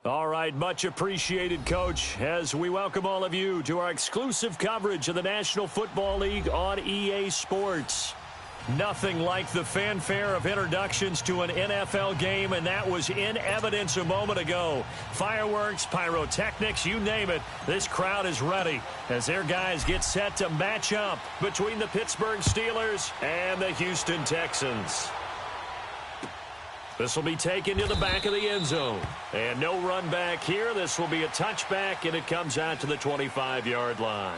All right, much appreciated, Coach, as we welcome all of you to our exclusive coverage of the National Football League on EA Sports. Nothing like the fanfare of introductions to an NFL game, and that was in evidence a moment ago. Fireworks, pyrotechnics, you name it, this crowd is ready as their guys get set to match up between the Pittsburgh Steelers and the Houston Texans. This will be taken to the back of the end zone. And no run back here. This will be a touchback, and it comes out to the 25-yard line.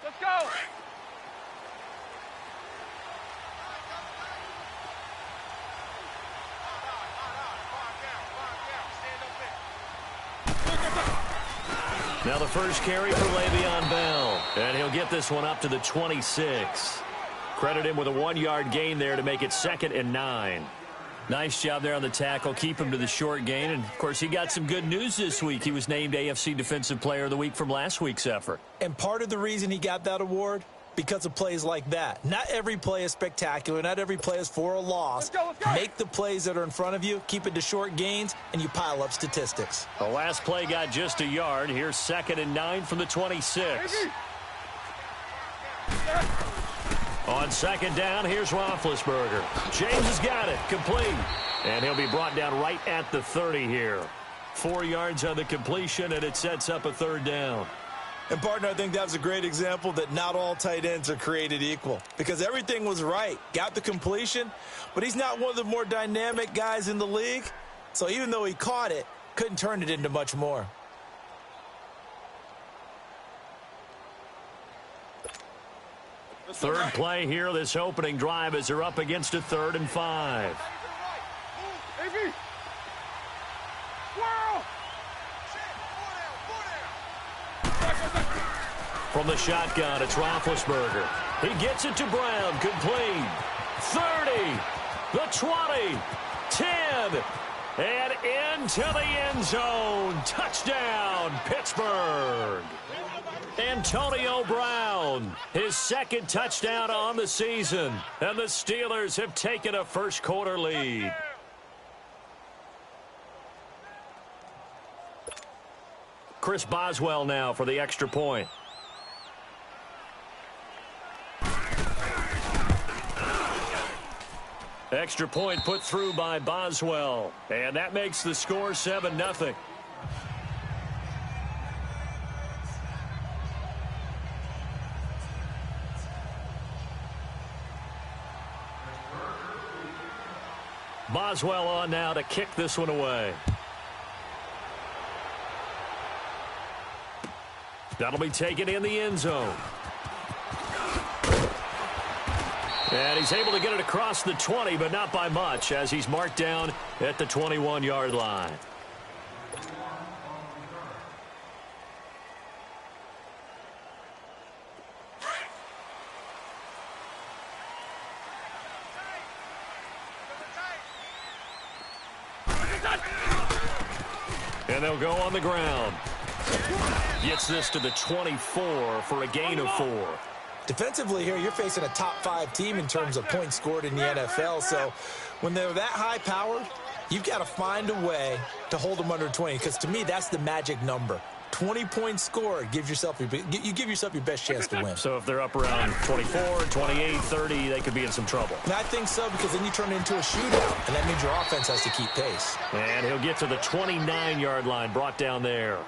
Let's go! Now the first carry for Le'Veon Bell, and he'll get this one up to the 26. Credit him with a 1-yard gain there to make it 2nd and 9. Nice job there on the tackle. Keep him to the short gain, and, of course, he got some good news this week. He was named AFC Defensive Player of the Week from last week's effort. And part of the reason he got that award, because of plays like that. Not every play is spectacular. Not every play is for a loss. Let's go. Make the plays that are in front of you, keep it to short gains, and you pile up statistics. The last play got just a yard. Here's 2nd and 9 from the 26. On 2nd down, here's Roethlisberger. James has got it. Complete. And he'll be brought down right at the 30 here. 4 yards on the completion, and it sets up a 3rd down. And, partner, I think that was a great example that not all tight ends are created equal. Because everything was right. Got the completion, but he's not one of the more dynamic guys in the league. So even though he caught it, couldn't turn it into much more. Third play here, this opening drive, as they're up against a 3rd and 5. From the shotgun, it's Roethlisberger. He gets it to Brown, complete. 30, the 20, 10, and into the end zone. Touchdown, Pittsburgh. Antonio Brown, his 2nd touchdown on the season, and the Steelers have taken a first-quarter lead. Chris Boswell now for the extra point. Extra point put through by Boswell, and that makes the score 7-0. Boswell on now to kick this one away. That'll be taken in the end zone. And he's able to get it across the 20, but not by much, as he's marked down at the 21-yard line. And they'll go on the ground. Gets this to the 24 for a gain of 4. Defensively here, you're facing a top-5 team in terms of points scored in the NFL. So when they're that high-powered, you've got to find a way to hold them under 20. Because to me, that's the magic number. 20 points scored, you give yourself your best chance to win. So if they're up around 24, 28, 30, they could be in some trouble. And I think so, because then you turn it into a shootout, and that means your offense has to keep pace. And he'll get to the 29-yard line, brought down there.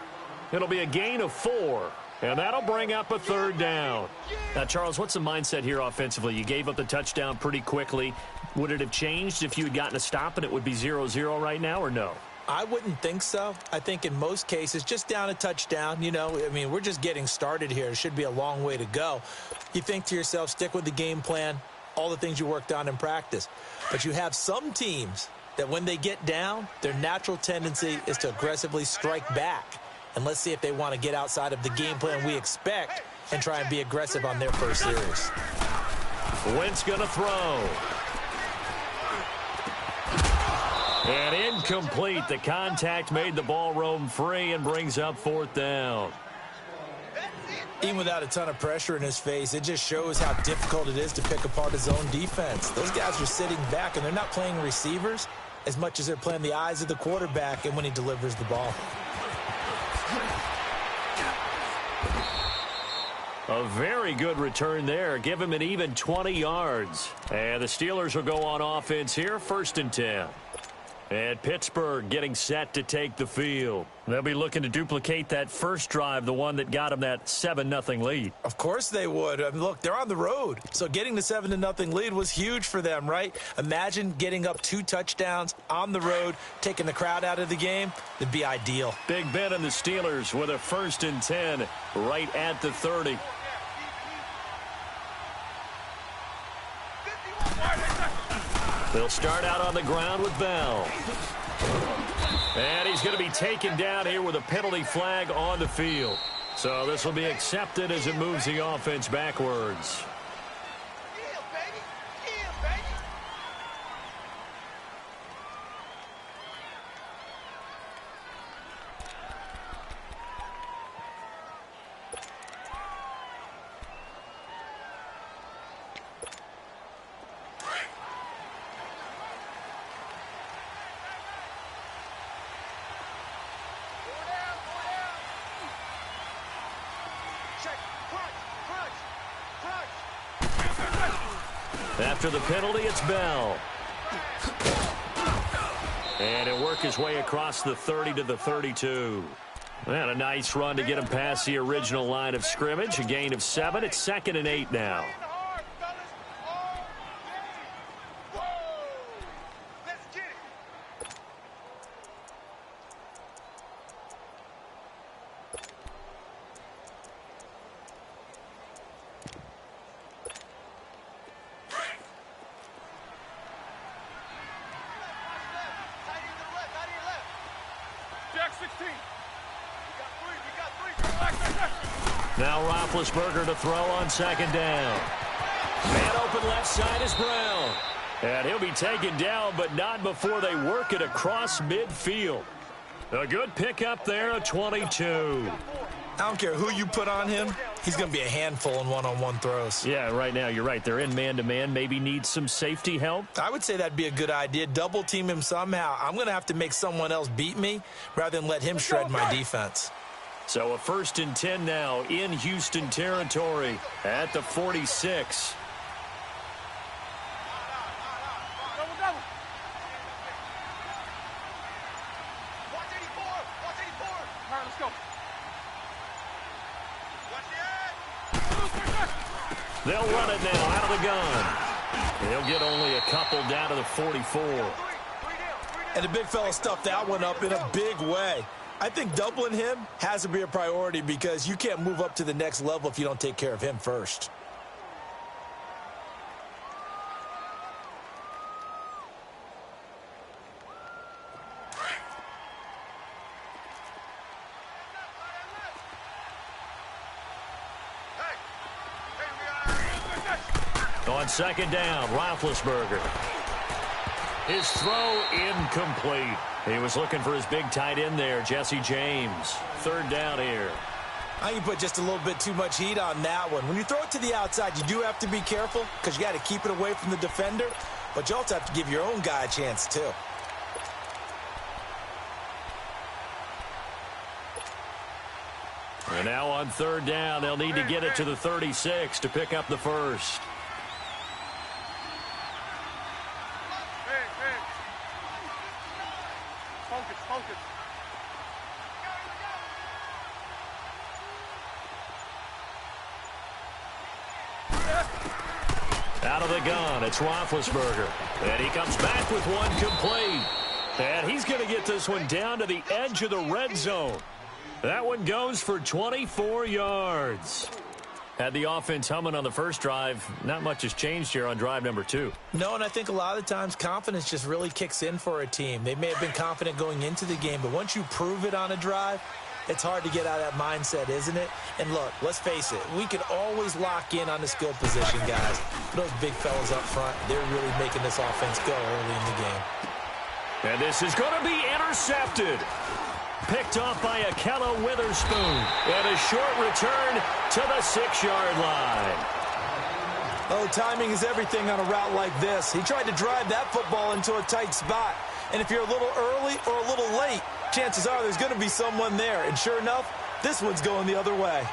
It'll be a gain of 4. And that'll bring up a 3rd down. Now, Charles, what's the mindset here offensively? You gave up the touchdown pretty quickly. Would it have changed if you had gotten a stop and it would be 0-0 right now, or no? I wouldn't think so. I think in most cases, just down a touchdown, we're just getting started here. It should be a long way to go. You think to yourself, stick with the game plan, all the things you worked on in practice. But you have some teams that when they get down, their natural tendency is to aggressively strike back. And let's see if they want to get outside of the game plan we expect and try and be aggressive on their first series. Wentz going to throw. And Incomplete. The contact made the ball roam free and brings up 4th down. Even without a ton of pressure in his face, it just shows how difficult it is to pick apart his own defense. Those guys are sitting back, and they're not playing receivers as much as they're playing the eyes of the quarterback and when he delivers the ball. A very good return there. Give him an even 20 yards. And the Steelers will go on offense here, 1st and 10. And Pittsburgh getting set to take the field. They'll be looking to duplicate that first drive, the one that got them that 7-0 lead. Of course they would. I mean, look, they're on the road. So getting the 7-0 lead was huge for them, right? Imagine getting up 2 touchdowns on the road, taking the crowd out of the game. It'd be ideal. Big Ben and the Steelers with a 1st and 10 right at the 30. They'll start out on the ground with Bell. And he's going to be taken down here with a penalty flag on the field. So this will be accepted as it moves the offense backwards. After the penalty, it's Bell. And he'll work his way across the 30 to the 32. And a nice run to get him past the original line of scrimmage. A gain of 7. It's 2nd and 8 now. Now Roethlisberger to throw on 2nd down. Man open left side is Brown. And he'll be taken down, but not before they work it across midfield. A good pickup there, a 22. I don't care who you put on him. He's going to be a handful in one-on-one throws. Yeah, right now, you're right. They're in man-to-man. Maybe needs some safety help. I would say that'd be a good idea. Double team him somehow. I'm going to have to make someone else beat me rather than let him shred my defense. So a 1st and 10 now in Houston territory at the 46. They'll run it now out of the gun. They'll get only a couple down to the 44. And the big fella stuffed that one up in a big way. I think doubling him has to be a priority because you can't move up to the next level if you don't take care of him first. On 2nd down, Roethlisberger. His throw incomplete. He was looking for his big tight end there, Jesse James. 3rd down here. I think you put just a little bit too much heat on that one. When you throw it to the outside, you do have to be careful because you got to keep it away from the defender, but you also have to give your own guy a chance too. And now on 3rd down, they'll need to get it to the 36 to pick up the first. Out of the gun, it's Roethlisberger. And he comes back with one complete. And he's going to get this one down to the edge of the red zone. That one goes for 24 yards. Had the offense humming on the first drive. Not much has changed here on drive number 2. No, and I think a lot of the times confidence just really kicks in for a team. They may have been confident going into the game, but once you prove it on a drive, it's hard to get out of that mindset, isn't it? And look, let's face it, we can always lock in on the skill position, guys. But those big fellas up front, they're really making this offense go early in the game. And this is going to be intercepted. Picked off by Akella Witherspoon. And a short return to the 6-yard line. Oh, timing is everything on a route like this. He tried to drive that football into a tight spot. And if you're a little early or a little late, chances are there's going to be someone there. And sure enough, this one's going the other way.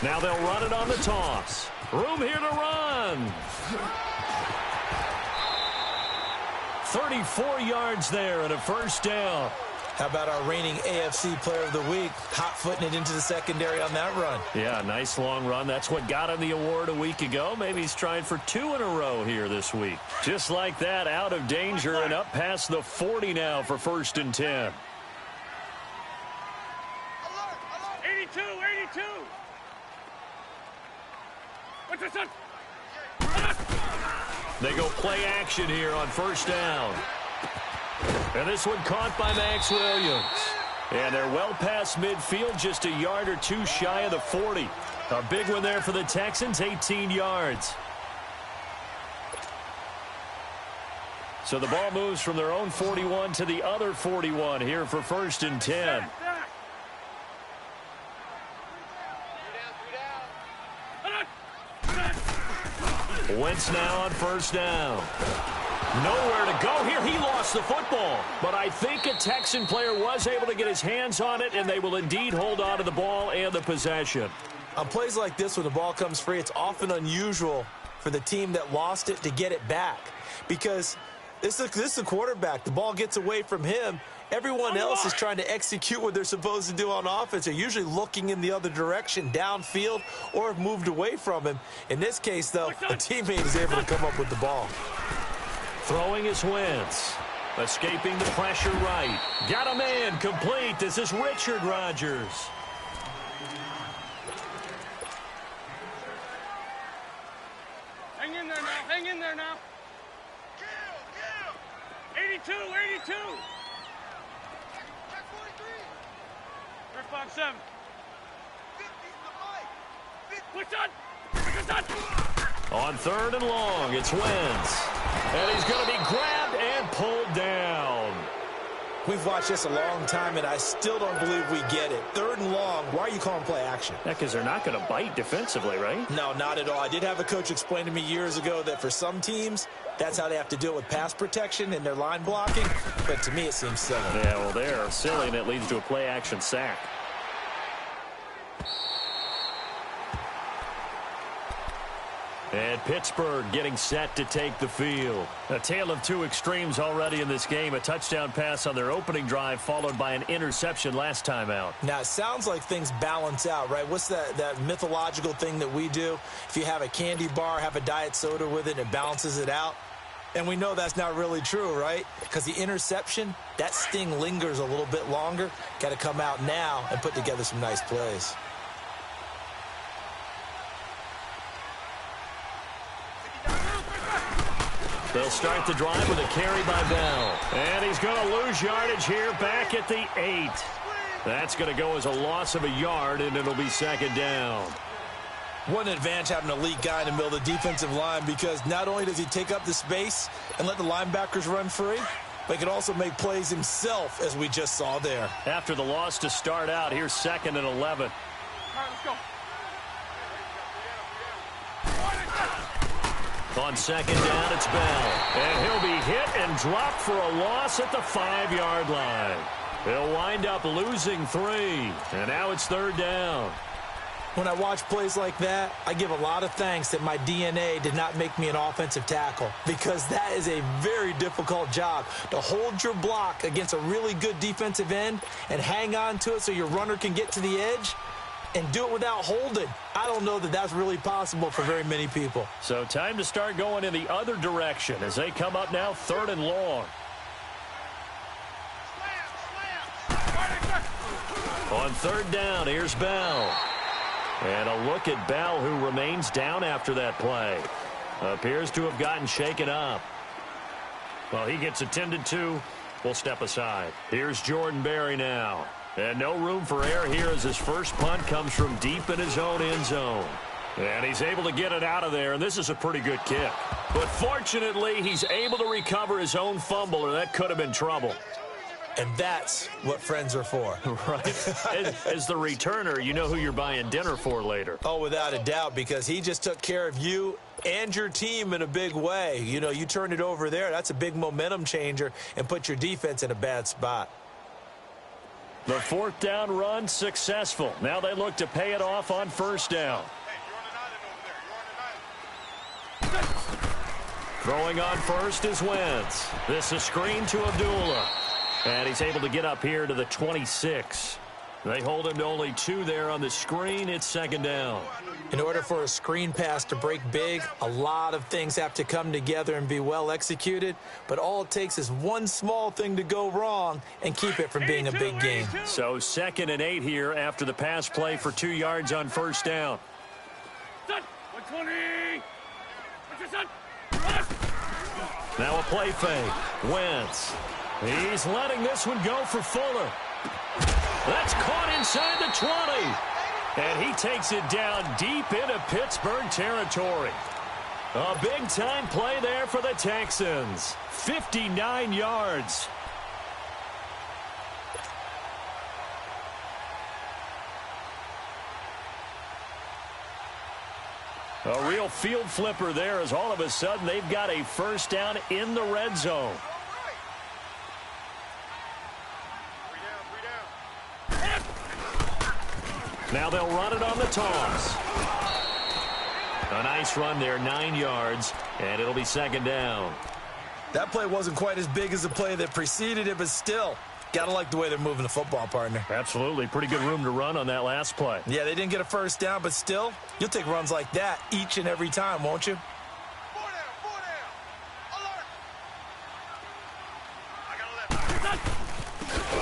Now they'll run it on the toss. Room here to run. 34 yards there and a first down. How about our reigning AFC Player of the Week, hot-footing it into the secondary on that run? Yeah, nice long run. That's what got him the award a week ago. Maybe he's trying for 2 in a row here this week. Just like that, out of danger and up past the 40 now for 1st and 10. 82, 82. What's this on? They go play action here on 1st down. And this one caught by Max Williams. And they're well past midfield, just a yard or 2 shy of the 40. A big one there for the Texans, 18 yards. So the ball moves from their own 41 to the other 41 here for 1st and 10. Wentz now on 1st down. Nowhere to go here. He lost the football. But I think a Texan player was able to get his hands on it, and they will indeed hold on to the ball and the possession. On plays like this, when the ball comes free, it's often unusual for the team that lost it to get it back. Because this is a quarterback. The ball gets away from him. Everyone else is trying to execute what they're supposed to do on offense. They're usually looking in the other direction, downfield, or have moved away from him. In this case, though, a teammate is able to come up with the ball. Throwing is Wentz. Escaping the pressure right. Got a man complete. This is Richard Rodgers. Hang in there now. Hang in there now. 82, 82. Check 43. First box 7. 50's the mic. Push on. On 3rd and long, it's Wentz. And he's going to be grabbed and pulled down. We've watched this a long time, and I still don't believe we get it. 3rd and long, why are you calling play action? Yeah, because they're not going to bite defensively, right? No, not at all. I did have a coach explain to me years ago that for some teams, that's how they have to deal with pass protection and their line blocking. But to me, it seems silly. Yeah, well, they're silly, and it leads to a play action sack. And Pittsburgh getting set to take the field. A tale of 2 extremes already in this game. A touchdown pass on their opening drive, followed by an interception last time out. Now, it sounds like things balance out, right? What's that mythological thing that we do? If you have a candy bar, have a diet soda with it, and it balances it out. And we know that's not really true, right? Because the interception, that sting lingers a little bit longer. Got to come out now and put together some nice plays. They'll start the drive with a carry by Bell. And he's going to lose yardage here back at the 8. That's going to go as a loss of a yard, and it'll be 2nd down. What an advantage having an elite guy in the middle of the defensive line, because not only does he take up the space and let the linebackers run free, but he can also make plays himself, as we just saw there. After the loss to start out, here's 2nd and 11. All right, let's go. On 2nd down, it's Bell. And he'll be hit and dropped for a loss at the 5-yard line. He'll wind up losing 3. And now it's 3rd down. When I watch plays like that, I give a lot of thanks that my DNA did not make me an offensive tackle, because that is a very difficult job, to hold your block against a really good defensive end and hang on to it so your runner can get to the edge and do it without holding. I don't know that that's really possible for very many people. So time to start going in the other direction as they come up now 3rd and long. On 3rd down, here's Bell. And a look at Bell, who remains down after that play. Appears to have gotten shaken up. Well, he gets attended to. We'll step aside. Here's Jordan Berry now. And no room for error here as his first punt comes from deep in his own end zone. And he's able to get it out of there, and this is a pretty good kick. But fortunately, he's able to recover his own fumble, or that could have been trouble. And that's what friends are for. Right. As the returner, you know who you're buying dinner for later. Oh, without a doubt, because he just took care of you and your team in a big way. You know, you turned it over there. That's a big momentum changer and put your defense in a bad spot. The fourth down run successful. Now they look to pay it off on first down. Throwing on first is Wentz. This is screen to Abdullah. And he's able to get up here to the 26. They hold him to only 2 there on the screen. It's second down. In order for a screen pass to break big, a lot of things have to come together and be well executed. But all it takes is one small thing to go wrong and keep it from being a big game. So 2nd and 8 here after the pass play for 2 yards on first down. 120. Now a play fake. Wentz. He's letting this one go for Fuller. That's caught inside the 20. And he takes it down deep into Pittsburgh territory. A big-time play there for the Texans. 59 yards. A real field flipper there as all of a sudden they've got a first down in the red zone. Now they'll run it on the toss. A nice run there, 9 yards, and it'll be second down. That play wasn't quite as big as the play that preceded it, but still, gotta like the way they're moving the football, partner. Absolutely. Pretty good room to run on that last play. Yeah, they didn't get a first down, but still, you'll take runs like that each and every time, won't you?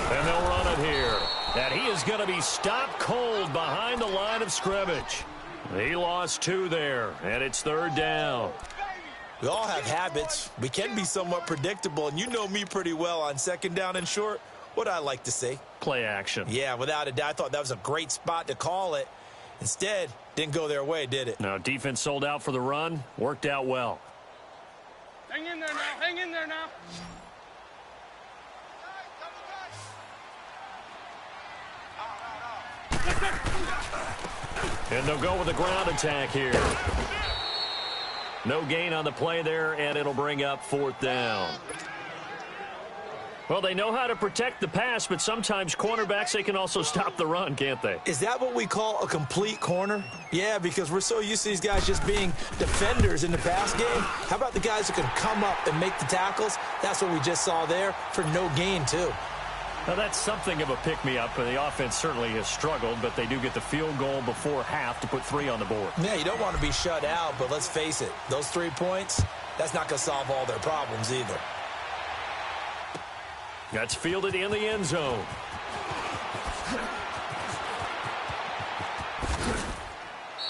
And they'll run it here. And he is going to be stopped cold behind the line of scrimmage. He lost 2 there, and it's third down. We all have habits. We can be somewhat predictable, and you know me pretty well on second down and short. What I like to see. Play action. Yeah, without a doubt. I thought that was a great spot to call it. Instead, didn't go their way, did it? No, defense sold out for the run. Worked out well. Hang in there now. Hang in there now. And they'll go with a ground attack here. No gain on the play there, and it'll bring up fourth down. Well, they know how to protect the pass, but sometimes cornerbacks, they can also stop the run, can't they? Is that what we call a complete corner? Yeah, because we're so used to these guys just being defenders in the pass game. How about the guys who can come up and make the tackles? That's what we just saw there for no gain, too. Now, that's something of a pick-me-up. The offense certainly has struggled, but they do get the field goal before half to put 3 on the board. Yeah, you don't want to be shut out, but let's face it, those 3 points, that's not going to solve all their problems either. That's fielded in the end zone.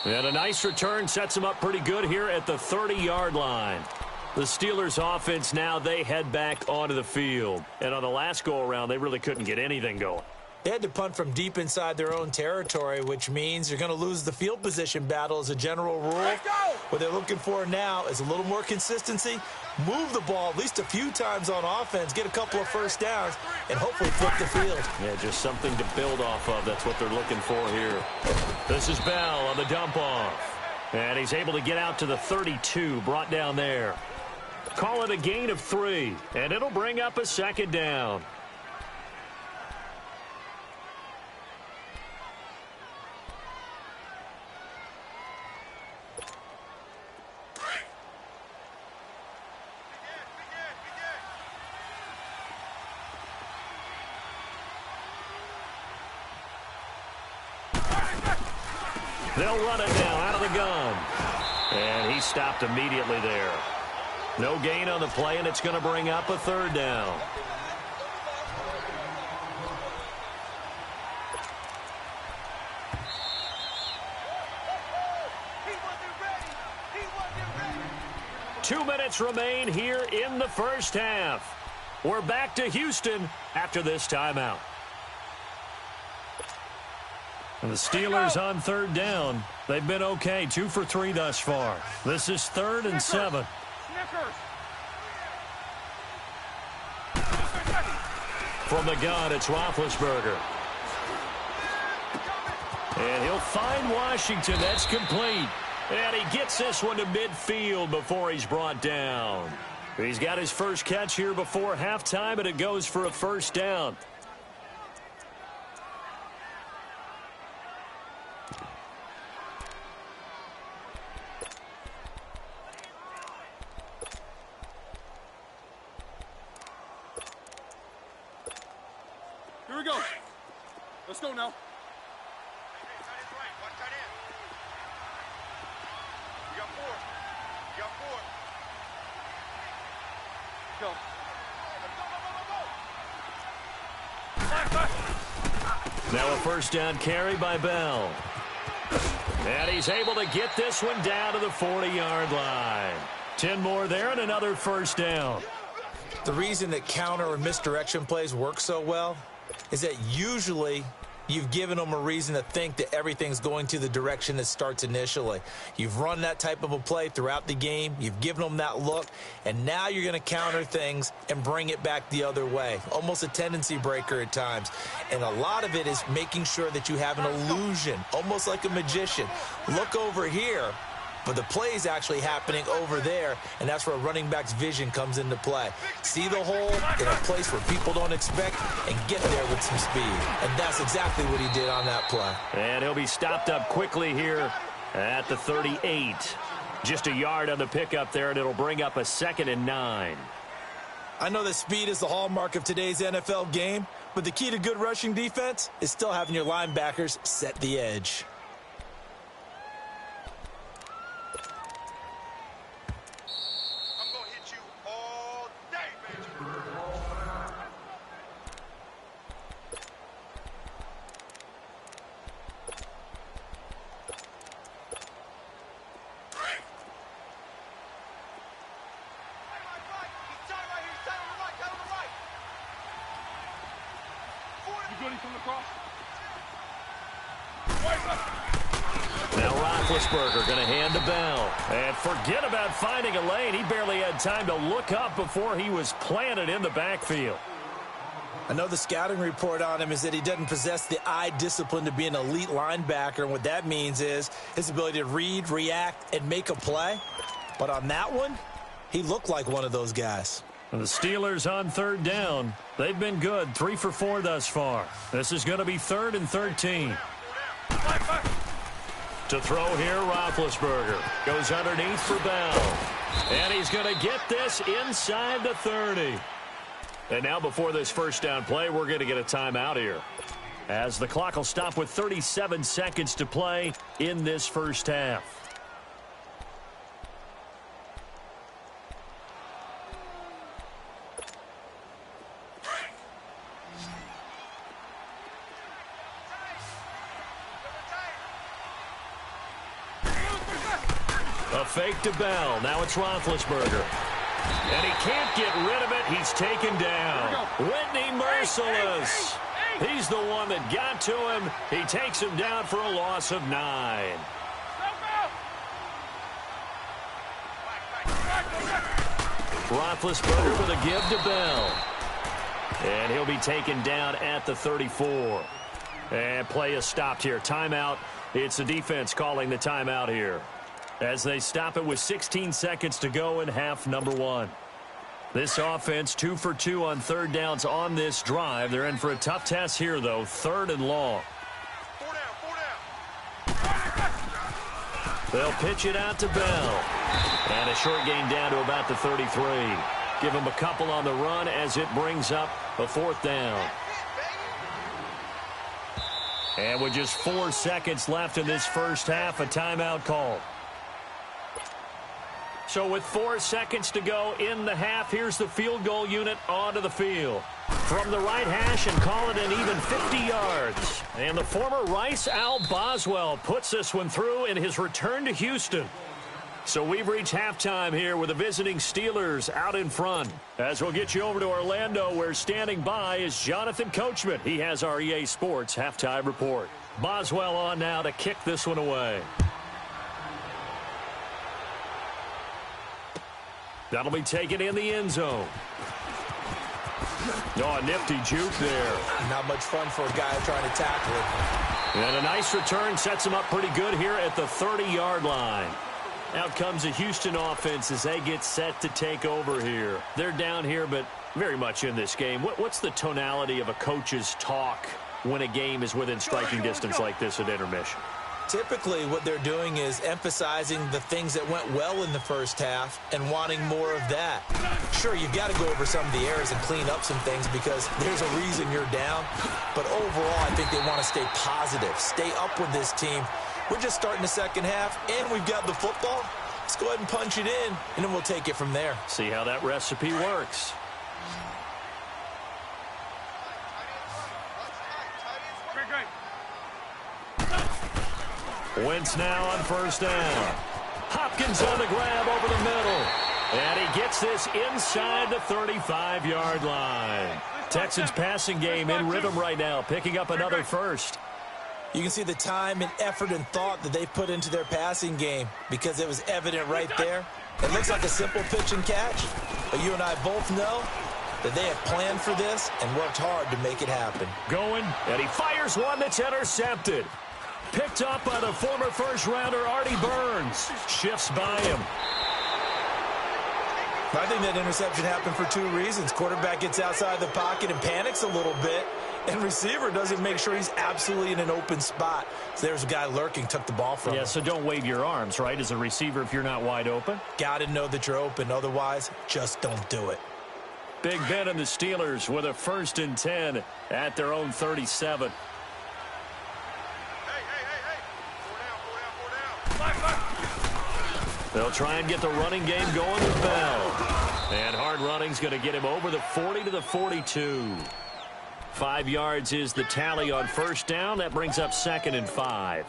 And a nice return sets him up pretty good here at the 30-yard line. The Steelers' offense now, they head back onto the field. And on the last go-around, they really couldn't get anything going. They had to punt from deep inside their own territory, which means you're going to lose the field position battle as a general rule. What they're looking for now is a little more consistency, move the ball at least a few times on offense, get a couple of first downs, and hopefully flip the field. Yeah, just something to build off of. That's what they're looking for here. This is Bell on the dump-off. And he's able to get out to the 32, brought down there. Call it a gain of 3, and it'll bring up a second down. They'll run it now out of the gun. And he stopped immediately there. No gain on the play, and it's going to bring up a third down. Two minutes remain here in the first half. We're back to Houston after this timeout. And the Steelers on third down. They've been okay, 2 for 3 thus far. This is 3rd and 7. From the gun, it's Roethlisberger. And he'll find Washington. That's complete. And he gets this one to midfield before he's brought down. He's got his first catch here before halftime, and it goes for a first down. Here we go. Let's go now. Go. Now a first down carry by Bell. And he's able to get this one down to the 40-yard line. 10 more there and another first down. The reason that counter or misdirection plays work so well is that usually you've given them a reason to think that everything's going to the direction it starts initially. You've run that type of a play throughout the game. You've given them that look. And now you're going to counter things and bring it back the other way. Almost a tendency breaker at times. And a lot of it is making sure that you have an illusion, almost like a magician. Look over here. But the play is actually happening over there, and that's where a running back's vision comes into play. See the hole in a place where people don't expect and get there with some speed. And that's exactly what he did on that play. And he'll be stopped up quickly here at the 38. Just a yard on the pickup there, and it'll bring up a 2nd and 9. I know that speed is the hallmark of today's NFL game, but the key to good rushing defense is still having your linebackers set the edge. Now Roethlisberger going to hand to Bell. And forget about finding a lane. He barely had time to look up before he was planted in the backfield. I know the scouting report on him is that he doesn't possess the eye discipline to be an elite linebacker. And what that means is his ability to read, react, and make a play. But on that one, he looked like one of those guys. And the Steelers on third down. They've been good, 3 for 4 thus far. This is going to be 3rd and 13. To throw here, Roethlisberger. Goes underneath for Bell. And he's going to get this inside the 30. And now before this first down play, we're going to get a timeout here, as the clock will stop with 37 seconds to play in this first half. A fake to Bell. Now it's Roethlisberger. And he can't get rid of it. He's taken down. Whitney Merciless. He's the one that got to him. He takes him down for a loss of 9. Roethlisberger with a give to Bell. And he'll be taken down at the 34. And play is stopped here. Timeout. It's the defense calling the timeout here, as they stop it with 16 seconds to go in half number 1. This offense 2 for 2 on third downs on this drive. They're in for a tough test here, though. 3rd and long. 4 down. They'll pitch it out to Bell. And a short gain down to about the 33. Give him a couple on the run as it brings up a 4th down. And with just 4 seconds left in this first half, a timeout call. So with 4 seconds to go in the half, here's the field goal unit onto the field. From the right hash and call it an even 50 yards. And the former Rice Al Boswell puts this one through in his return to Houston. So we've reached halftime here with the visiting Steelers out in front. As we'll get you over to Orlando, where standing by is Jonathan Coachman. He has our EA Sports halftime report. Boswell on now to kick this one away. That'll be taken in the end zone. Oh, a nifty juke there. Not much fun for a guy trying to tackle it. And a nice return sets him up pretty good here at the 30-yard line. Out comes the Houston offense as they get set to take over here. They're down here, but very much in this game. What's the tonality of a coach's talk when a game is within striking distance like this at intermission? Typically, what they're doing is emphasizing the things that went well in the first half and wanting more of that. Sure, you've got to go over some of the errors and clean up some things because there's a reason you're down. But overall, I think they want to stay positive, stay up with this team. We're just starting the second half, and we've got the football. Let's go ahead and punch it in, and then we'll take it from there. See how that recipe works. Wentz now on first down. Hopkins on the grab over the middle. And he gets this inside the 35-yard line. Texans passing game in rhythm right now, picking up another first. You can see the time and effort and thought that they put into their passing game because it was evident right there. It looks like a simple pitch and catch, but you and I both know that they have planned for this and worked hard to make it happen. Going, and he fires one that's intercepted. Picked up by the former first-rounder Artie Burns. Shifts by him. I think that interception happened for two reasons. Quarterback gets outside the pocket and panics a little bit, and receiver doesn't make sure he's absolutely in an open spot. So there's a guy lurking, took the ball from him. Yeah, so don't wave your arms, right, as a receiver if you're not wide open? Got to know that you're open. Otherwise, just don't do it. Big Ben and the Steelers with a 1st and 10 at their own 37. They'll try and get the running game going with Bell. And hard running's going to get him over the 40 to the 42. 5 yards is the tally on first down. That brings up 2nd and 5.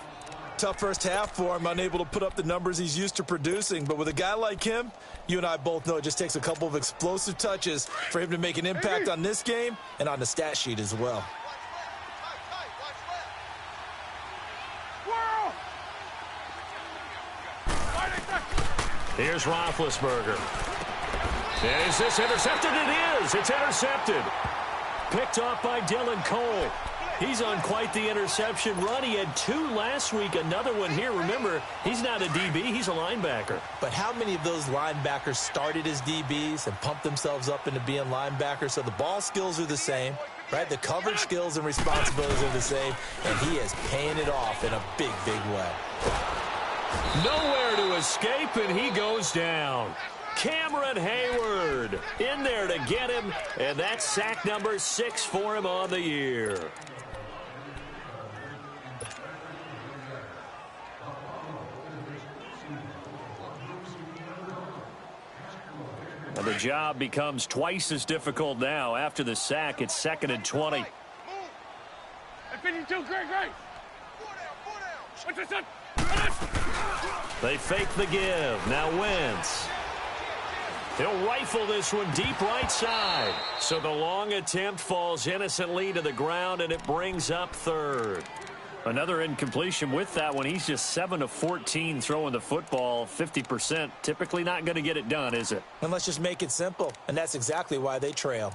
Tough first half for him, unable to put up the numbers he's used to producing. But with a guy like him, you and I both know it just takes a couple of explosive touches for him to make an impact on this game and on the stat sheet as well. Here's Roethlisberger. And is this intercepted? It is. It's intercepted. Picked off by Dylan Cole. He's on quite the interception run. He had 2 last week, another one here. Remember, he's not a DB, he's a linebacker. But how many of those linebackers started as DBs and pumped themselves up into being linebackers? So the ball skills are the same, right? The coverage skills and responsibilities are the same, and he is paying it off in a big, big way. Nowhere to escape, and he goes down. Cameron Hayward in there to get him, and that's sack number 6 for him on the year. And the job becomes twice as difficult now. After the sack, it's 2nd and 20. At 52, great. What's this? They fake the give. Now Wentz. He'll rifle this one deep right side. So the long attempt falls innocently to the ground, and it brings up 3rd. Another incompletion with that one. He's just 7 of 14 throwing the football, 50%. Typically not going to get it done, is it? And let's just make it simple, and that's exactly why they trail.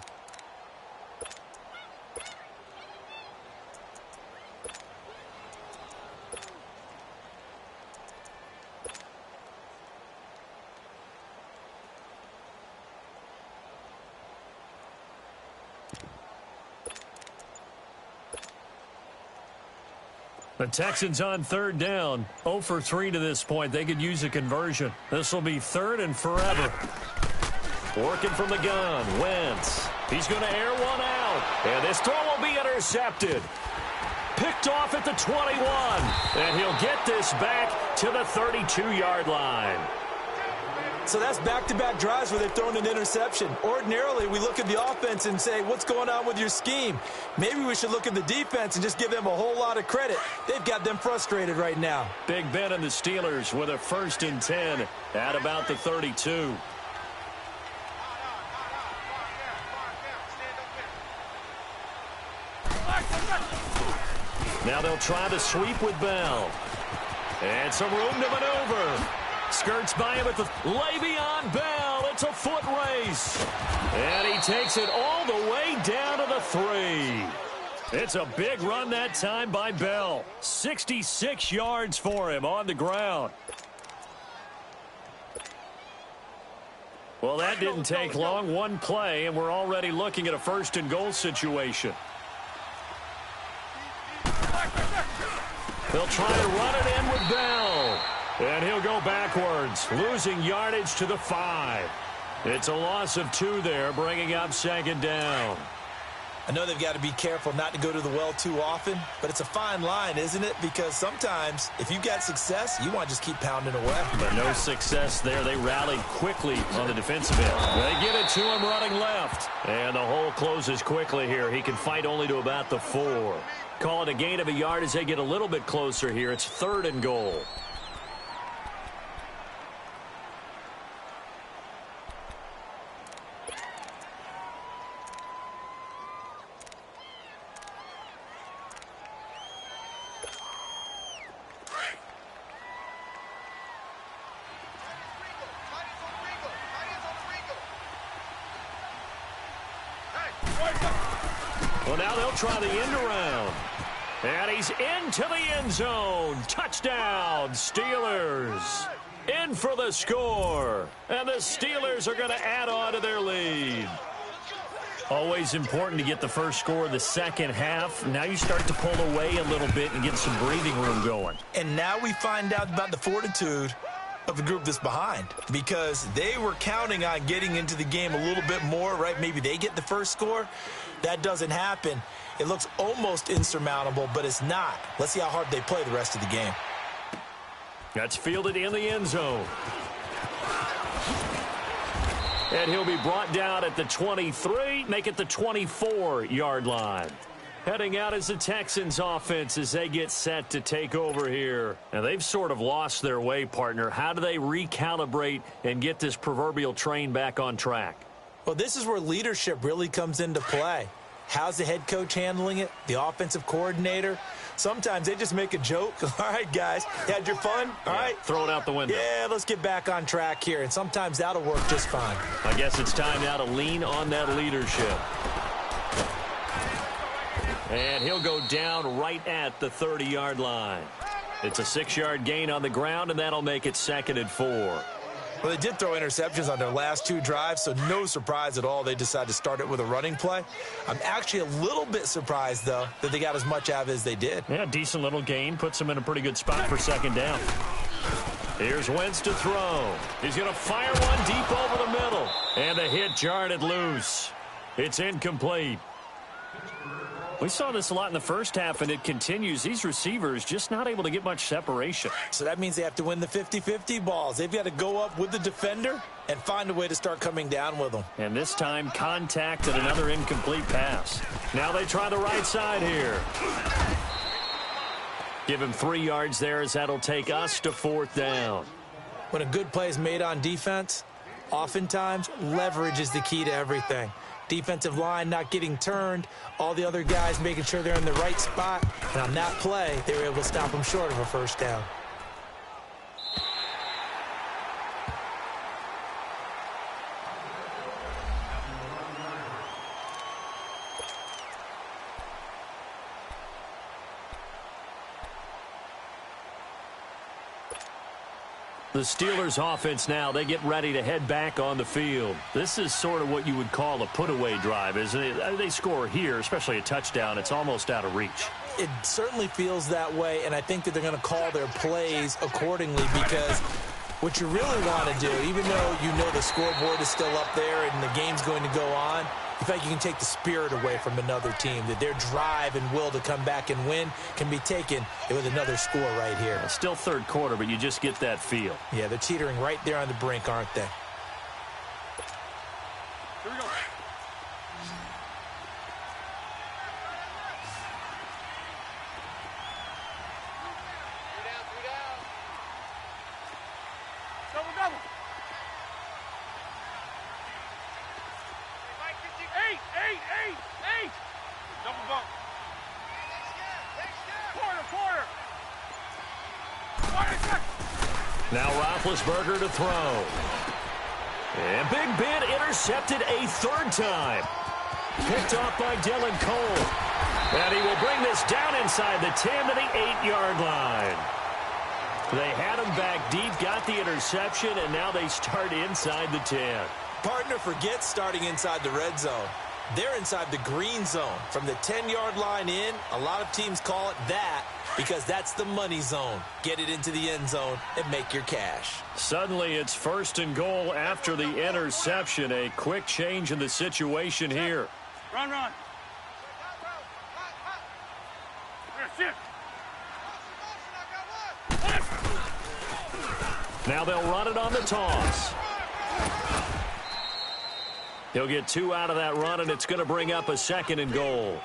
The Texans on 3rd down. 0 for 3 to this point. They could use a conversion. This will be 3rd and forever. Working from the gun. Wentz. He's going to air one out. And this throw will be intercepted. Picked off at the 21. And he'll get this back to the 32-yard line. So that's back-to-back drives where they've thrown an interception. Ordinarily, we look at the offense and say, what's going on with your scheme? Maybe we should look at the defense and just give them a whole lot of credit. They've got them frustrated right now. Big Ben and the Steelers with a 1st and 10 at about the 32. Now they'll try the sweep with Bell. And some room to maneuver. Skirts by him at the Le'Veon Bell. It's a foot race. And he takes it all the way down to the 3. It's a big run that time by Bell. 66 yards for him on the ground. Well, that didn't take long. One play, and we're already looking at a 1st and goal situation. They'll try to run it in with Bell. And he'll go backwards, losing yardage to the 5. It's a loss of 2 there, bringing up 2nd down. I know they've got to be careful not to go to the well too often, but it's a fine line, isn't it? Because sometimes, if you've got success, you want to just keep pounding away. But no success there. They rallied quickly on the defensive end. They get it to him running left. And the hole closes quickly here. He can fight only to about the 4. Call it a gain of a yard as they get a little bit closer here. It's 3rd and goal. Well, now they'll try the end around. And he's into the end zone. Touchdown, Steelers. In for the score. And the Steelers are going to add on to their lead. Always important to get the first score of the second half. Now you start to pull away a little bit and get some breathing room going. And now we find out about the fortitude of the group that's behind, because they were counting on getting into the game a little bit more, right? Maybe they get the first score. That doesn't happen. It looks almost insurmountable, but it's not. Let's see how hard they play the rest of the game. That's fielded in the end zone. And he'll be brought down at the 23, make it the 24-yard line. Heading out as the Texans offense as they get set to take over here. And they've sort of lost their way, partner. How do they recalibrate and get this proverbial train back on track? Well, this is where leadership really comes into play. How's the head coach handling it? The offensive coordinator? Sometimes they just make a joke. All right, guys, you had your fun? All right. Throw it out the window. Yeah, let's get back on track here. And sometimes that'll work just fine. I guess it's time now to lean on that leadership. And he'll go down right at the 30-yard line. It's a 6-yard gain on the ground, and that'll make it 2nd and 4. Well, they did throw interceptions on their last 2 drives, so no surprise at all they decided to start it with a running play. I'm actually a little bit surprised, though, that they got as much out of it as they did. Yeah, decent little gain. Puts them in a pretty good spot for 2nd down. Here's Wentz to throw. He's going to fire one deep over the middle. And the hit jarred it loose. It's incomplete. We saw this a lot in the first half, and it continues. These receivers just not able to get much separation. So that means they have to win the 50-50 balls. They've got to go up with the defender and find a way to start coming down with them. And this time, contact and another incomplete pass. Now they try the right side here. Give him 3 yards there as that'll take us to 4th down. When a good play is made on defense, oftentimes leverage is the key to everything. Defensive line not getting turned, all the other guys making sure they're in the right spot, and on that play, they were able to stop them short of a 1st down. The Steelers offense now, they get ready to head back on the field. This is sort of what you would call a put-away drive, isn't it? They score here, especially a touchdown. It's almost out of reach. It certainly feels that way, and I think that they're going to call their plays accordingly, because what you really want to do, even though you know the scoreboard is still up there and the game's going to go on, you feel like you can take the spirit away from another team, that their drive and will to come back and win can be taken with another score right here. Still 3rd quarter, but you just get that feel. Yeah, they're teetering right there on the brink, aren't they? Here we go. 3 down, 3 down. Double, double. Eight. Double bump. Now Roethlisberger to throw. And Big Ben intercepted a third time. Picked off by Dylan Cole. And he will bring this down inside the 10 to the 8-yard line. They had him back deep, got the interception, and now they start inside the 10. Partner forgets starting inside the red zone. They're inside the green zone. From the 10-yard line in, a lot of teams call it that because that's the money zone. Get it into the end zone and make your cash. Suddenly it's 1st and goal after the interception. A quick change in the situation here. Run, run. Shift. Now they'll run it on the toss. He'll get 2 out of that run, and it's going to bring up a 2nd and goal.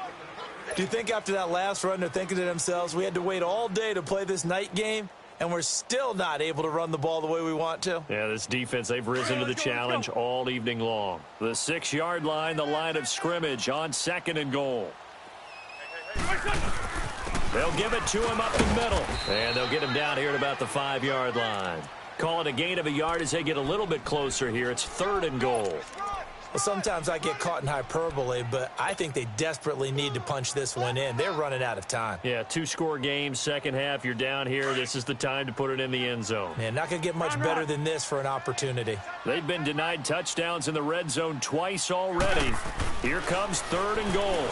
Do you think after that last run they're thinking to themselves, we had to wait all day to play this night game, and we're still not able to run the ball the way we want to? Yeah, this defense, they've risen to the challenge all evening long. The 6-yard line, the line of scrimmage on 2nd and goal. They'll give it to him up the middle, and they'll get him down here at about the 5-yard line. Call it a gain of a yard as they get a little bit closer here. It's 3rd and goal. Well, sometimes I get caught in hyperbole, but I think they desperately need to punch this one in. They're running out of time. Yeah, 2-score game, second half. You're down here. This is the time to put it in the end zone. Man, not going to get much better than this for an opportunity. They've been denied touchdowns in the red zone twice already. Here comes 3rd and goal.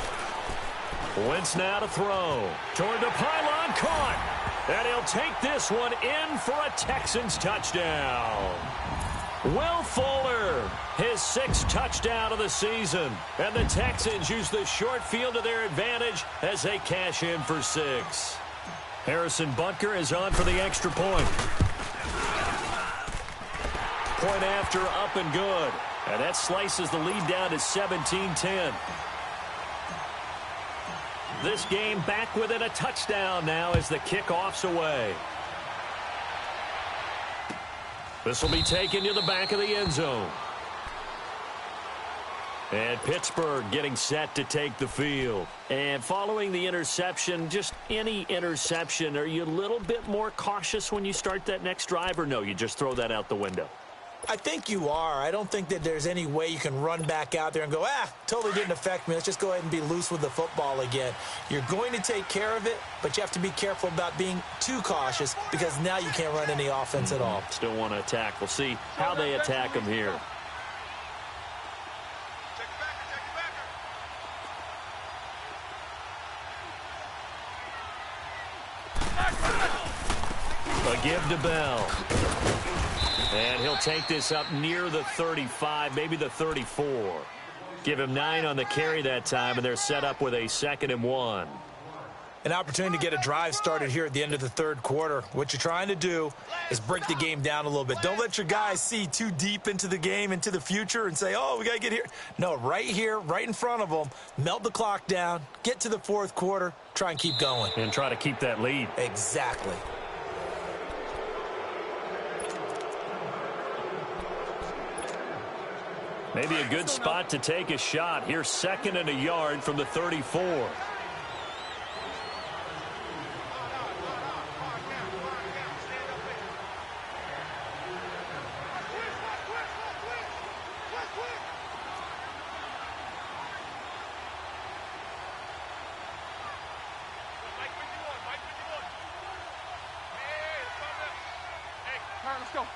Wentz now to throw. Toward the pylon, caught. And he'll take this one in for a Texans touchdown. Will Fuller, his 6th touchdown of the season. And the Texans use the short field to their advantage as they cash in for 6. Harrison Butker is on for the extra point. Point after, up and good. And that slices the lead down to 17-10. This game back within a touchdown now as the kickoff's away. This will be taken to the back of the end zone. And Pittsburgh getting set to take the field. And following the interception, just any interception, are you a little bit more cautious when you start that next drive, or no, you just throw that out the window? I think you are. I don't think that there's any way you can run back out there and go, totally didn't affect me. Let's just go ahead and be loose with the football again. You're going to take care of it, but you have to be careful about being too cautious because now you can't run any offense at all. Still want to attack. We'll see how they attack them here. A give to Bell. And he'll take this up near the 35, maybe the 34. Give him 9 on the carry that time, and they're set up with a 2nd and 1. An opportunity to get a drive started here at the end of the 3rd quarter. What you're trying to do is break the game down a little bit. Don't let your guys see too deep into the game, into the future, and say, oh, we got to get here. No, right here, right in front of them, melt the clock down, get to the 4th quarter, try and keep going. And try to keep that lead. Exactly. Maybe a good spot to take a shot. Here's 2nd and a yard from the 34. Let's go.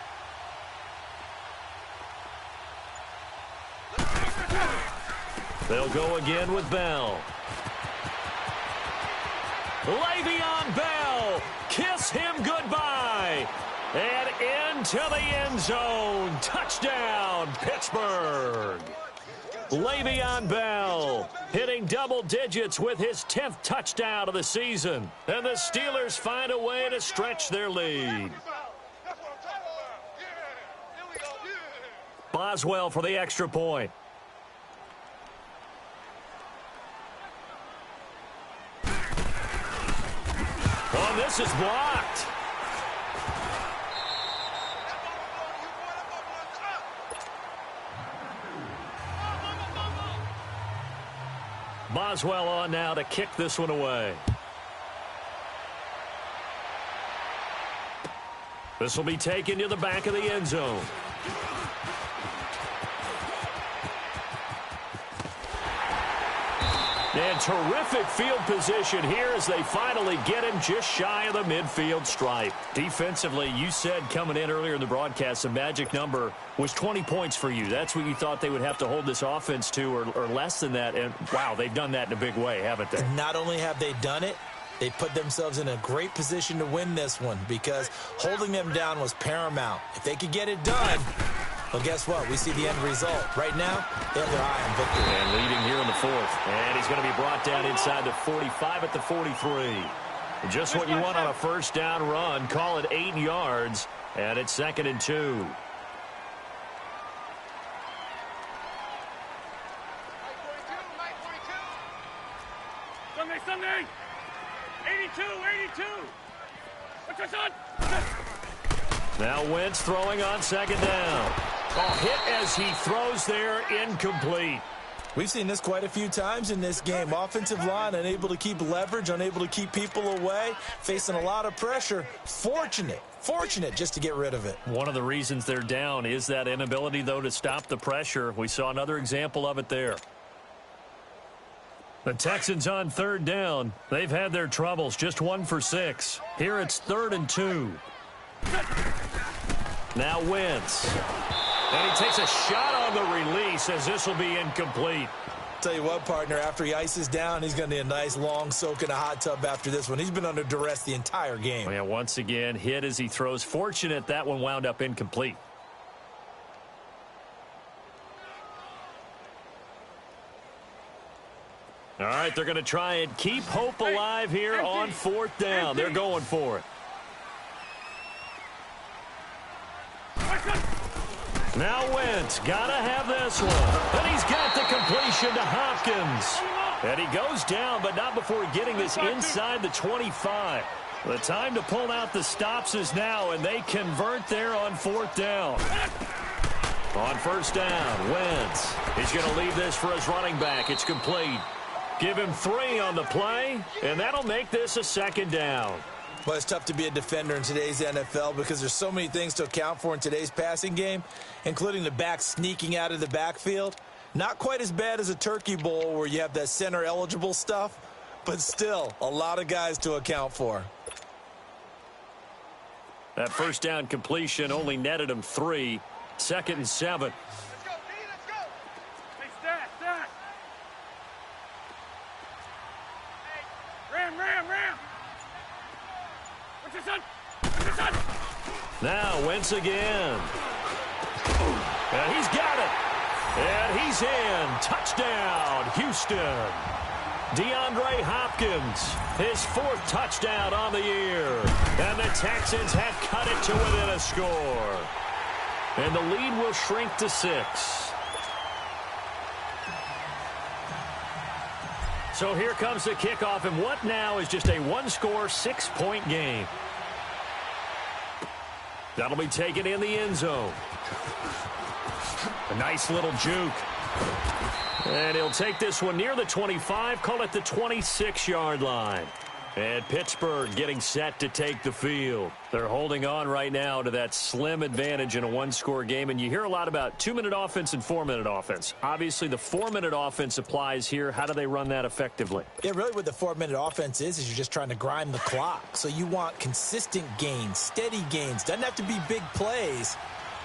They'll go again with Bell. Le'Veon Bell, kiss him goodbye. And into the end zone. Touchdown, Pittsburgh. Le'Veon Bell hitting double digits with his 10th touchdown of the season. And the Steelers find a way to stretch their lead. Boswell for the extra point. Oh, this is blocked. Boswell on now to kick this one away. This will be taken to the back of the end zone. And terrific field position here as they finally get him just shy of the midfield stripe. Defensively, you said coming in earlier in the broadcast, the magic number was 20 points for you. That's what you thought they would have to hold this offense to or less than that. And, wow, they've done that in a big way, haven't they? And not only have they done it, they put themselves in a great position to win this one because holding them down was paramount. If they could get it done, well, guess what? We see the end result. Right now, they have their eye on victory. And leading here in the fourth. And he's going to be brought down inside the 45 at the 43. Just what you want on a first down run. Call it 8 yards. And it's 2nd and 2. Sunday. 82. What's your son? Now Wentz throwing on 2nd down. Hit as he throws there, incomplete. We've seen this quite a few times in this game. Offensive line unable to keep leverage, unable to keep people away, facing a lot of pressure. Fortunate just to get rid of it. One of the reasons they're down is that inability, though, to stop the pressure. We saw another example of it there. The Texans on 3rd down. They've had their troubles, just 1 for 6. Here it's 3rd and 2. Now Wentz. And he takes a shot on the release as this will be incomplete. Tell you what, partner, after he ices down, he's going to need a nice long soak in a hot tub after this one. He's been under duress the entire game. Oh, yeah, once again, hit as he throws. Fortunate that one wound up incomplete. All right, they're going to try and keep hope alive here on 4th down. They're going for it. Now Wentz, gotta have this one. And he's got the completion to Hopkins. And he goes down, but not before getting this inside the 25. The time to pull out the stops is now, and they convert there on 4th down. On 1st down, Wentz. He's going to leave this for his running back. It's complete. Give him 3 on the play, and that'll make this a 2nd down. Well, it's tough to be a defender in today's NFL because there's so many things to account for in today's passing game, including the back sneaking out of the backfield. Not quite as bad as a turkey bowl where you have that center-eligible stuff, but still a lot of guys to account for. That 1st down completion only netted him 3. 2nd and 7. Let's go, D, let's go. Hey, stat. Hey, ram. What's your son? Now Wentz again. And he's got it. And he's in. Touchdown, Houston. DeAndre Hopkins, his 4th touchdown on the year. And the Texans have cut it to within a score. And the lead will shrink to 6. So here comes the kickoff, and what now is just a 1-score, 6-point game. That'll be taken in the end zone. A nice little juke. And he'll take this one near the 25, call it the 26-yard line. And Pittsburgh getting set to take the field. They're holding on right now to that slim advantage in a 1-score game. And you hear a lot about 2-minute offense and 4-minute offense. Obviously, the 4-minute offense applies here. How do they run that effectively? Yeah, really what the 4-minute offense is you're just trying to grind the clock. So you want consistent gains, steady gains. Doesn't have to be big plays,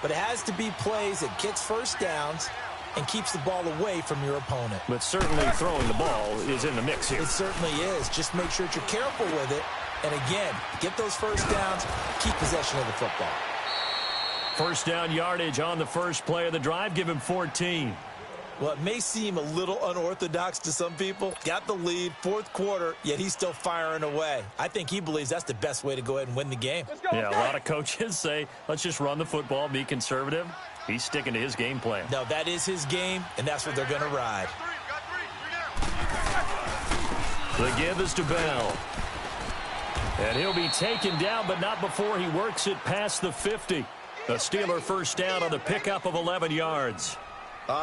but it has to be plays that gets first downs and keeps the ball away from your opponent. But certainly throwing the ball is in the mix here. It certainly is. Just make sure that you're careful with it. And again, get those first downs, keep possession of the football. 1st down yardage on the first play of the drive. Give him 14. Well, it may seem a little unorthodox to some people. Got the lead, 4th quarter, yet he's still firing away. I think he believes that's the best way to go ahead and win the game. Yeah, a lot of coaches say, let's just run the football, be conservative. He's sticking to his game plan. No, that is his game, and that's what they're going to ride. The give is to Bell. And he'll be taken down, but not before he works it past the 50. A Steeler 1st down on the pickup of 11 yards.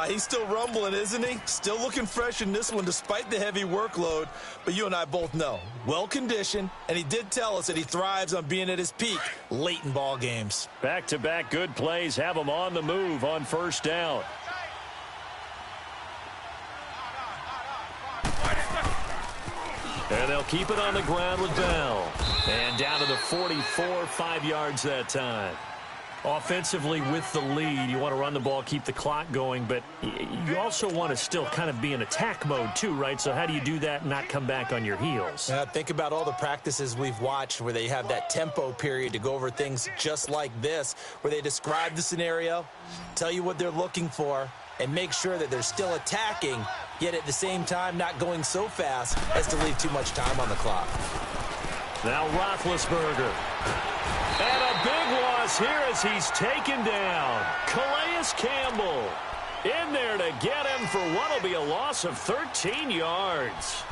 He's still rumbling, isn't he? Still looking fresh in this one despite the heavy workload. But you and I both know, well-conditioned, and he did tell us that he thrives on being at his peak late in ball games. Back-to-back good plays have him on the move on first down. And they'll keep it on the ground with Bell. And down to the 44, 5 yards that time. Offensively with the lead, you want to run the ball, keep the clock going, but you also want to still kind of be in attack mode too, right? So how do you do that and not come back on your heels? Think about all the practices we've watched where they have that tempo period to go over things just like this, where they describe the scenario, tell you what they're looking for, and make sure that they're still attacking, yet at the same time not going so fast as to leave too much time on the clock. Now Roethlisberger. And a big loss here as he's taken down. Calais Campbell in there to get him for what will be a loss of 13 yards.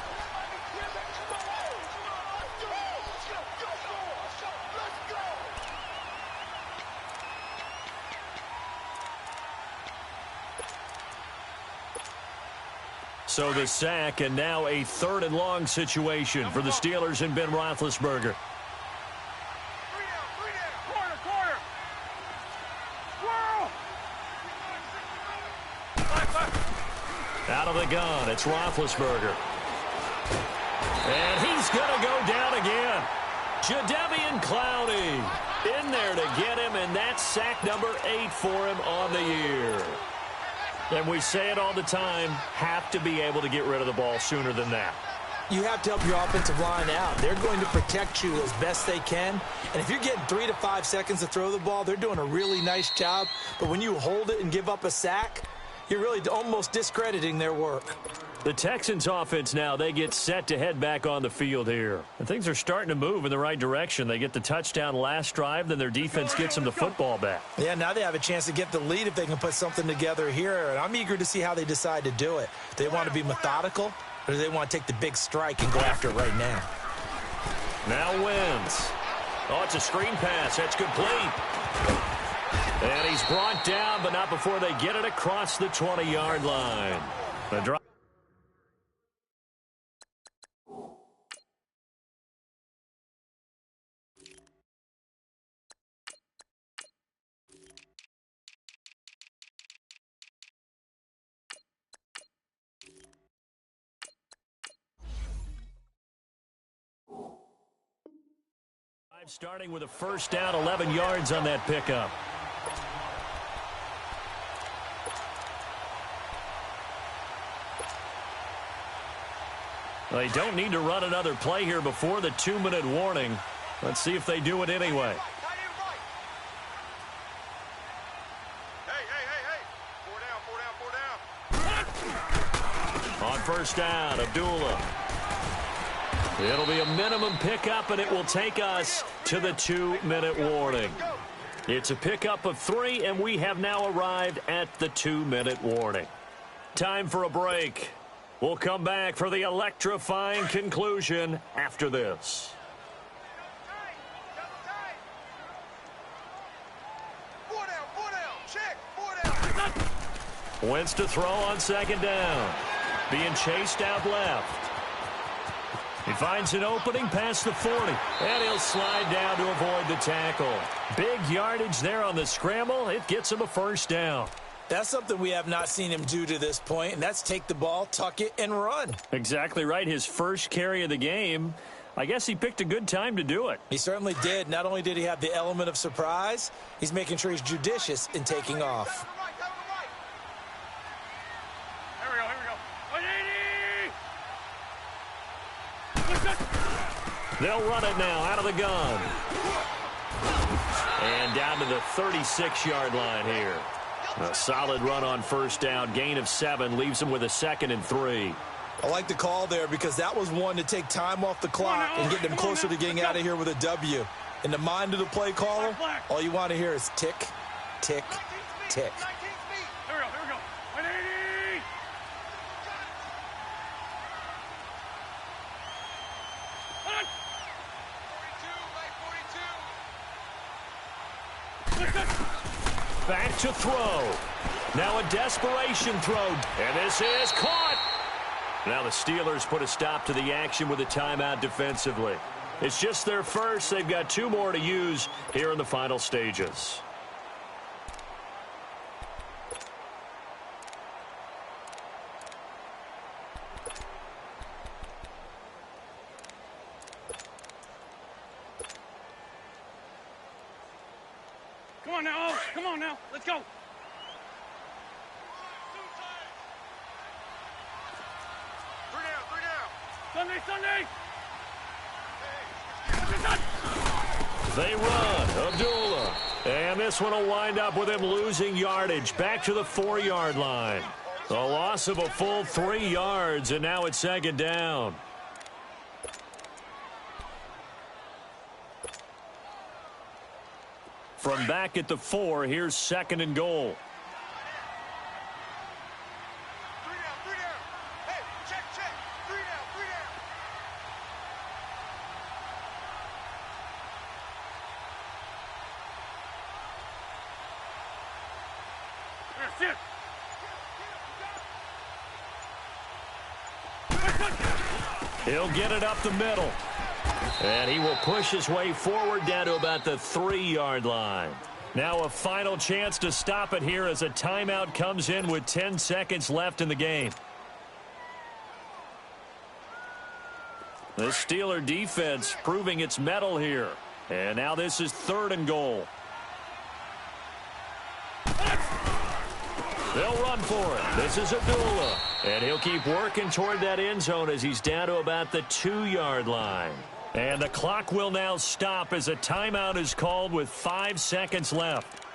So the sack, and now a 3rd and long situation for the Steelers and Ben Roethlisberger. Out of the gun, it's Roethlisberger. And he's going to go down again. Jadeveon Clowney in there to get him, and that's sack number 8 for him on the year. And we say it all the time, have to be able to get rid of the ball sooner than that. You have to help your offensive line out. They're going to protect you as best they can. And if you're getting 3 to 5 seconds to throw the ball, they're doing a really nice job. But when you hold it and give up a sack, you're really almost discrediting their work. The Texans offense now, they get set to head back on the field here. And things are starting to move in the right direction. They get the touchdown last drive, then their defense gets them the football back. Yeah, now they have a chance to get the lead if they can put something together here. And I'm eager to see how they decide to do it. Do they want to be methodical, or do they want to take the big strike and go after it right now? Now wins. Oh, it's a screen pass. That's complete. And he's brought down, but not before they get it across the 20-yard line. The drive. Starting with a first down, 11 yards on that pickup. They don't need to run another play here before the 2-minute warning. Let's see if they do it anyway. On first down, Abdullah. It'll be a minimum pickup, and it will take us to the 2-minute warning. It's a pickup of 3, and we have now arrived at the 2-minute warning. Time for a break. We'll come back for the electrifying conclusion after this. Wentz to throw on second down. Being chased out left. He finds an opening past the 40, and he'll slide down to avoid the tackle. Big yardage there on the scramble. It gets him a first down. That's something we have not seen him do to this point, and that's take the ball, tuck it, and run. Exactly right. His first carry of the game. I guess he picked a good time to do it. He certainly did. Not only did he have the element of surprise, he's making sure he's judicious in taking off. They'll run it now out of the gun. And down to the 36-yard line here. A solid run on first down. Gain of 7 leaves him with a 2nd and 3. I like the call there because that was one to take time off the clock and get them closer to getting out of here with a W. In the mind of the play caller, all you want to hear is tick, tick, tick. Back to throw. Now a desperation throw, and this is caught. Now the Steelers put a stop to the action with a timeout defensively. It's just their first. They've got 2 more to use here in the final stages. Come on now, come on now, let's go. Sunday. They run. Abdullah. And this one will wind up with him losing yardage back to the 4-yard line. A loss of a full 3 yards, and now it's second down. From back at the 4, here's second and goal. He'll get it up the middle. And he will push his way forward down to about the 3-yard line. Now a final chance to stop it here as a timeout comes in with 10 seconds left in the game. The Steeler defense proving its mettle here. And now this is third and goal. They'll run for it. This is Abdullah. And he'll keep working toward that end zone as he's down to about the 2-yard line. And the clock will now stop as a timeout is called with 5 seconds left.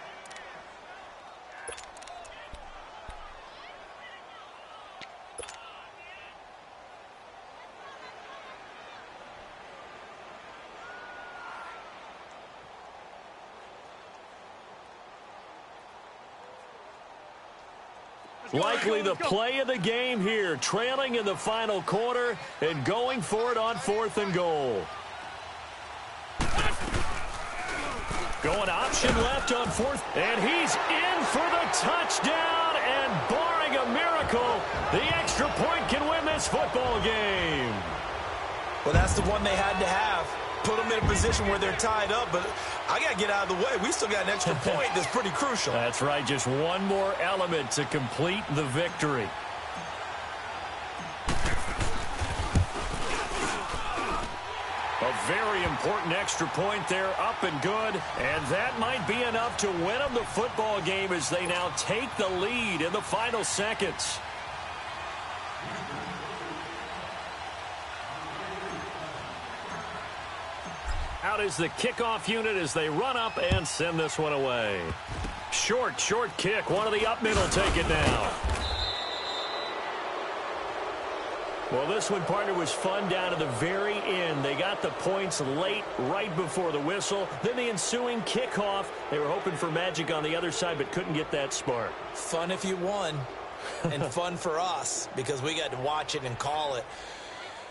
Likely the play of the game here, trailing in the final quarter and going for it on 4th and goal. Going option left on 4th, and he's in for the touchdown, and barring a miracle, the extra point can win this football game. Well, that's the one they had to have. Put them in a position where they're tied up, but I got to get out of the way. We still got an extra point that's pretty crucial. That's right, just one more element to complete the victory. A very important extra point there, up and good, and that might be enough to win them the football game as they now take the lead in the final seconds. Out is the kickoff unit as they run up and send this one away. Short kick. One of the up middle take it now. Well, this one, partner, was fun down to the very end. They got the points late, right before the whistle. Then the ensuing kickoff. They were hoping for magic on the other side, but couldn't get that spark. Fun if you won, and fun for us because we got to watch it and call it.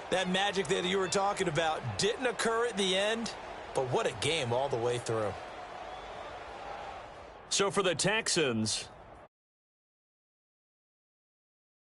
That magic that you were talking about didn't occur at the end, but what a game all the way through. So for the Texans,